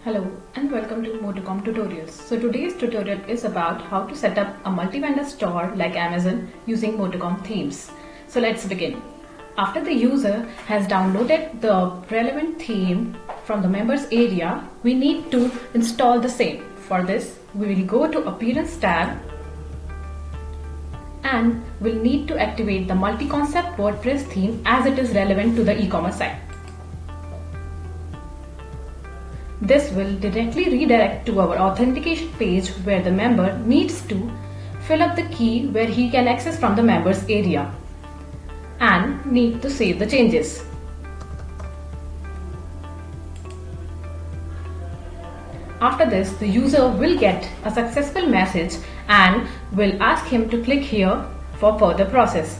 Hello and welcome to Motocom Tutorials. So today's tutorial is about how to set up a multi-vendor store like Amazon using Motocom themes. So let's begin. After the user has downloaded the relevant theme from the members area, we need to install the same. For this, we will go to Appearance tab and will need to activate the multi-concept WordPress theme as it is relevant to the e-commerce site. This will directly redirect to our authentication page where the member needs to fill up the key where he can access from the members area and need to save the changes. After this, the user will get a successful message and will ask him to click here for further process.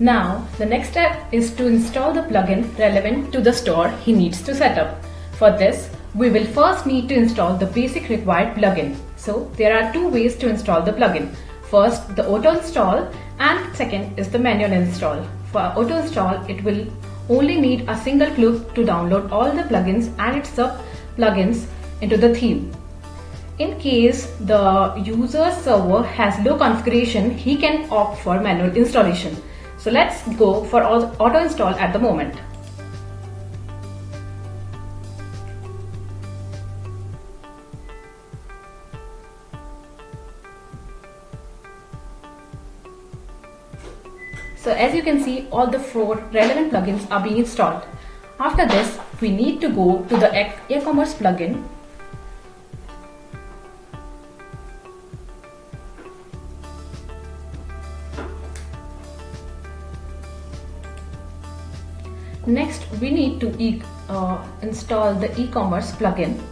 Now, the next step is to install the plugin relevant to the store he needs to set up. For this, we will first need to install the basic required plugin. So, there are two ways to install the plugin. First, the auto install, and second is the manual install. For auto install, it will only need a single click to download all the plugins and its sub-plugins into the theme. In case the user's server has low configuration, he can opt for manual installation. So let's go for auto install at the moment. So as you can see, all the 4 relevant plugins are being installed. After this, we need to go to the e-commerce plugin . Next, we need to install the e-commerce plugin.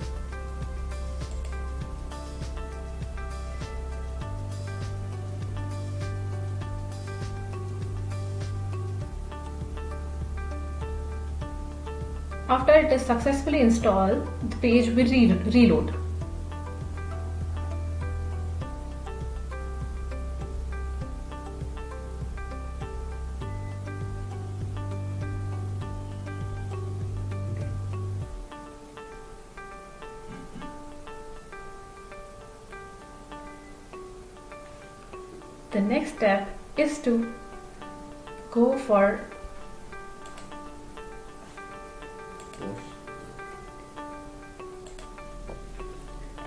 After it is successfully installed, the page will reload. The next step is to go for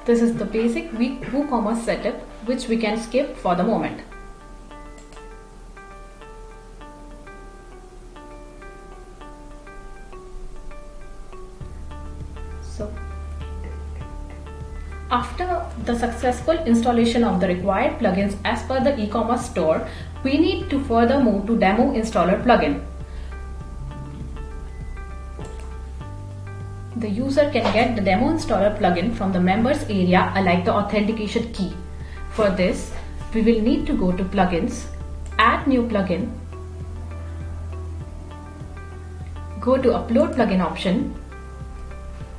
this is the basic WooCommerce setup, which we can skip for the moment. So after the successful installation of the required plugins as per the e-commerce store, we need to further move to Demo Installer plugin. The user can get the Demo Installer plugin from the members area alike the authentication key. For this, we will need to go to Plugins, Add New Plugin, go to Upload Plugin option,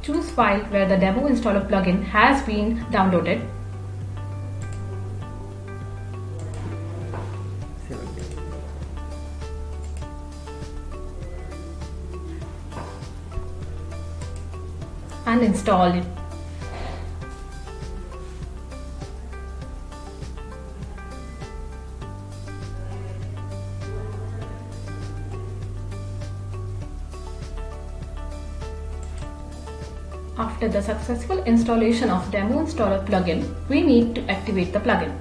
choose file where the Demo Installer plugin has been downloaded. And install it. After the successful installation of Demo Installer plugin, we need to activate the plugin.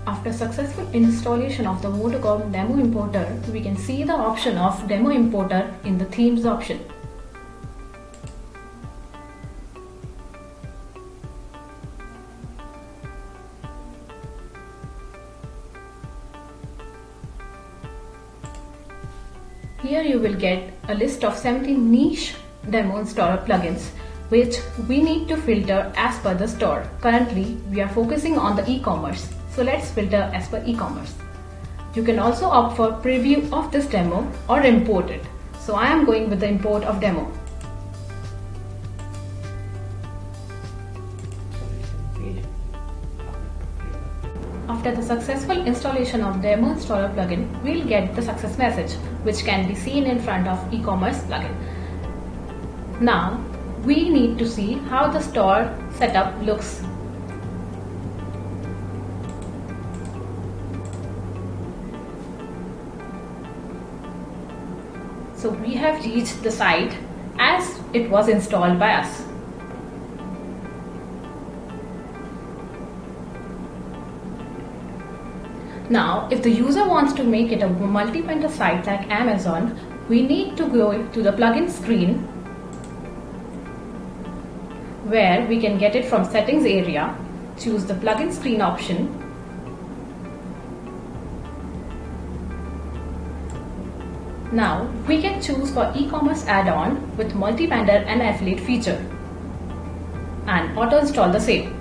After successful installation of the Motocom Demo Importer, we can see the option of Demo Importer in the Themes option. Here you will get a list of 17 niche Demo Installer plugins which we need to filter as per the store. Currently, we are focusing on the e-commerce. So let's filter as per e-commerce. You can also opt for preview of this demo or import it. So I am going with the import of demo. After the successful installation of Demo Installer plugin, we'll get the success message, which can be seen in front of e-commerce plugin. Now, we need to see how the store setup looks. So we have reached the site as it was installed by us. Now, if the user wants to make it a multi-vendor site like Amazon, we need to go to the plugin screen where we can get it from settings area, choose the plugin screen option, now we can choose for e-commerce add-on with multi-vendor and affiliate feature and auto install the same.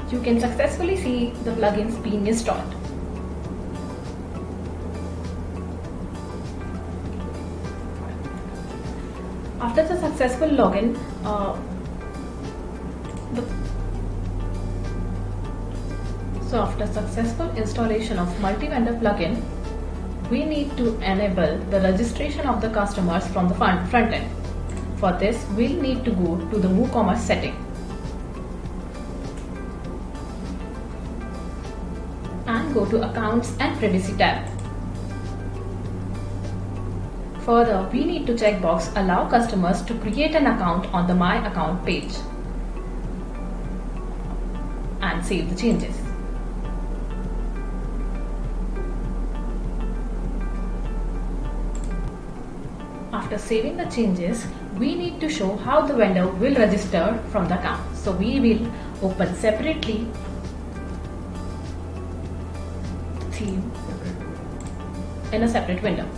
You can successfully see the plugins being installed. After the successful login, after successful installation of multi-vendor plugin, we need to enable the registration of the customers from the front end. For this, we'll need to go to the WooCommerce setting and go to Accounts and Privacy tab. Further, we need to check box Allow customers to create an account on the My Account page and save the changes. After saving the changes, we need to show how the vendor will register from the account. So we will open separately theme in a separate window.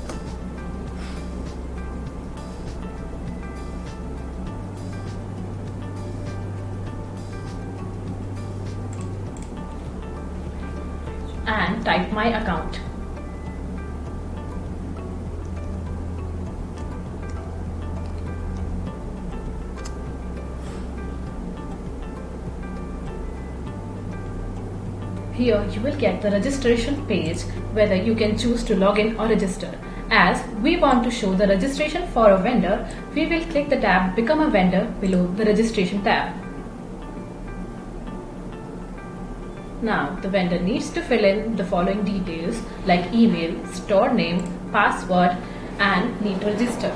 And type My Account. Here you will get the registration page whether you can choose to log in or register. As we want to show the registration for a vendor, we will click the tab Become a Vendor below the registration tab. Now the vendor needs to fill in the following details like email, store name, password and need to register.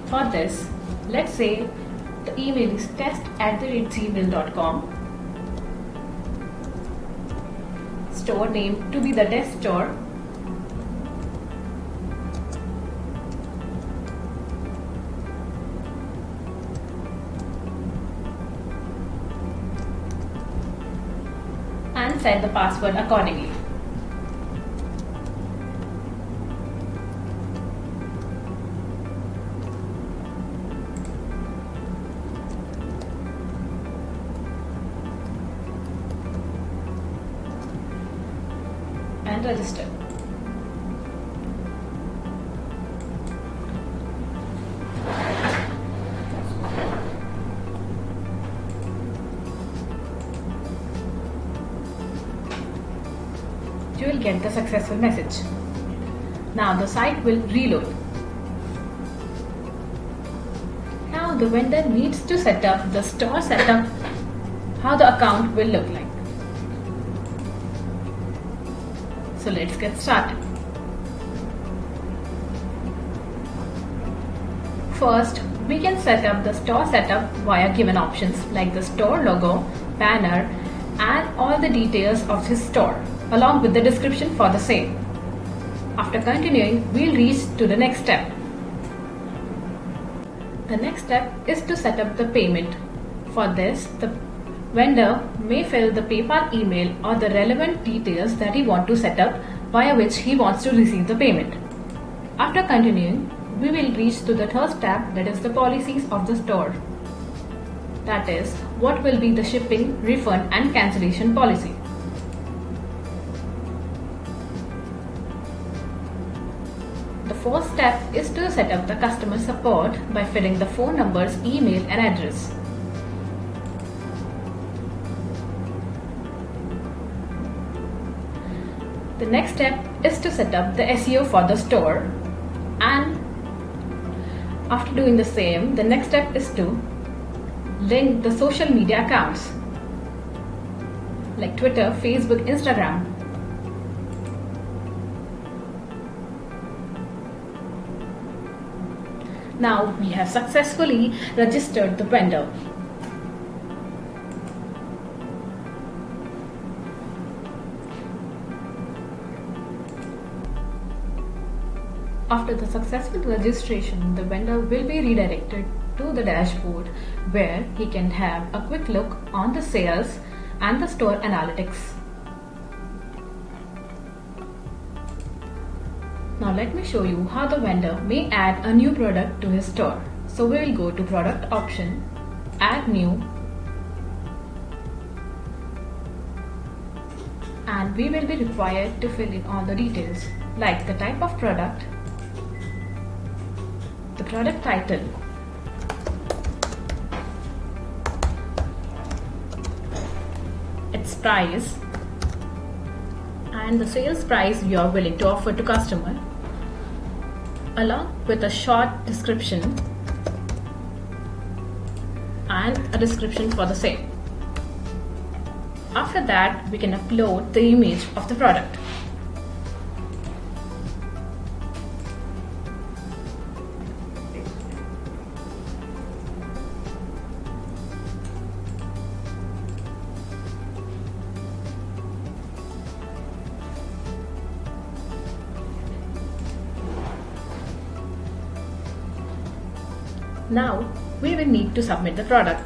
For this, let's say the email is test@gmail.com. Store name to be the test store. And set the password accordingly. And register. You will get the successful message. Now the site will reload. Now the vendor needs to set up the store setup, how the account will look like. So let's get started. First, we can set up the store setup via given options like the store logo, banner and all the details of his store along with the description for the same. After continuing, we'll reach to the next step. The next step is to set up the payment. For this, the vendor may fill the PayPal email or the relevant details that he wants to set up via which he wants to receive the payment. After continuing, we will reach to the third step, that is the policies of the store. That is, what will be the shipping, refund and cancellation policy. The first step is to set up the customer support by filling the phone numbers, email and address. The next step is to set up the SEO for the store, and after doing the same, the next step is to link the social media accounts like Twitter, Facebook, Instagram. Now we have successfully registered the vendor. After the successful registration, the vendor will be redirected to the dashboard where he can have a quick look on the sales and the store analytics. Now let me show you how the vendor may add a new product to his store. So we will go to product option, add new, and we will be required to fill in all the details like the type of product, the product title, its price, and the sales price you are willing to offer to customer, along with a short description and a description for the same. After that, we can upload the image of the product. Now we will need to submit the product.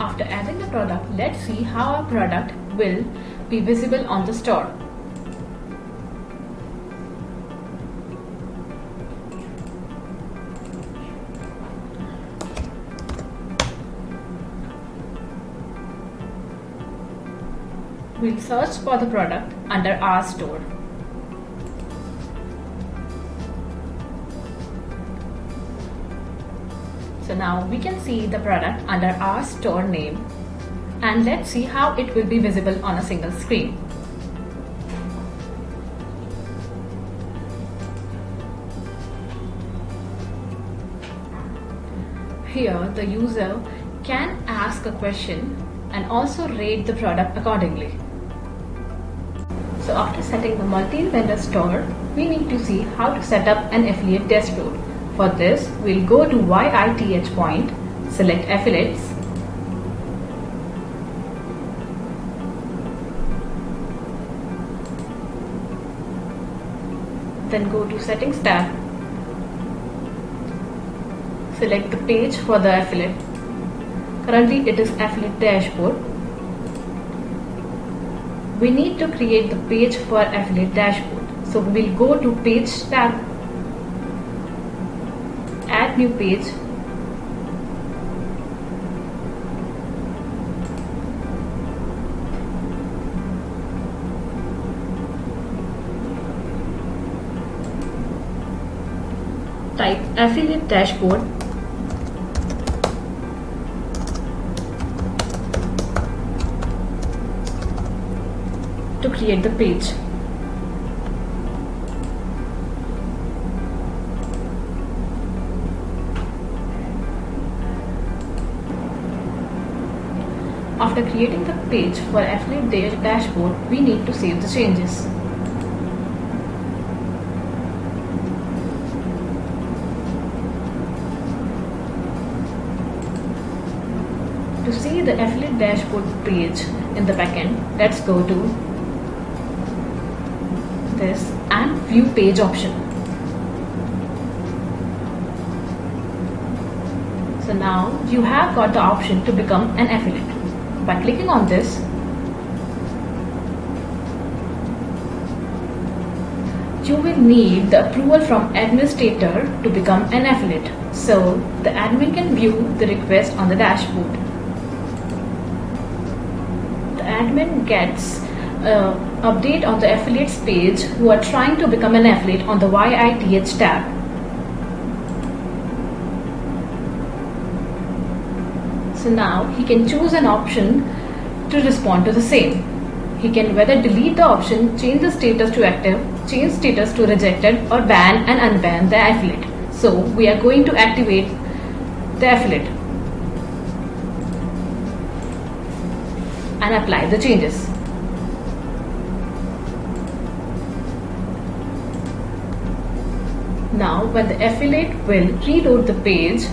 After adding the product, let's see how our product will be visible on the store. We'll search for the product under our store. So now we can see the product under our store name, and let's see how it will be visible on a single screen. Here the user can ask a question and also rate the product accordingly. So after setting the multi-vendor store, we need to see how to set up an affiliate dashboard. For this, we'll go to YITH point, select affiliates, then go to settings tab, select the page for the affiliate. Currently it is affiliate dashboard. We need to create the page for affiliate dashboard. So we will go to page tab, add new page, type affiliate dashboard, to create the page. After creating the page for affiliate dashboard, we need to save the changes. To see the affiliate dashboard page in the backend, let's go to this and view page option. So now you have got the option to become an affiliate. By clicking on this, you will need the approval from administrator to become an affiliate. So the admin can view the request on the dashboard. The admin gets update on the affiliates page who are trying to become an affiliate on the YITH tab. So now he can choose an option to respond to the same. He can whether delete the option, change the status to active, change status to rejected, or ban and unban the affiliate. So we are going to activate the affiliate and apply the changes. Now when the affiliate will reload the page,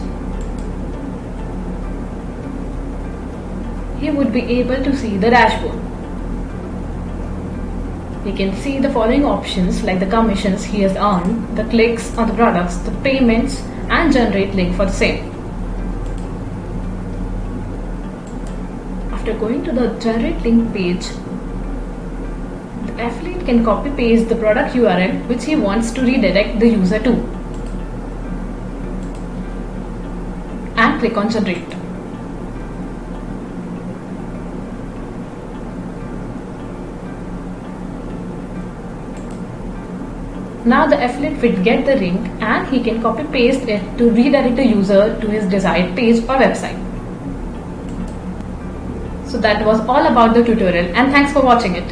he would be able to see the dashboard. We can see the following options like the commissions he has earned, the clicks on the products, the payments, and generate link for the same. After going to the generate link page, the affiliate can copy paste the product URL which he wants to redirect the user to and click on generate. Now the affiliate will get the link and he can copy paste it to redirect the user to his desired page or website. So that was all about the tutorial, and thanks for watching it.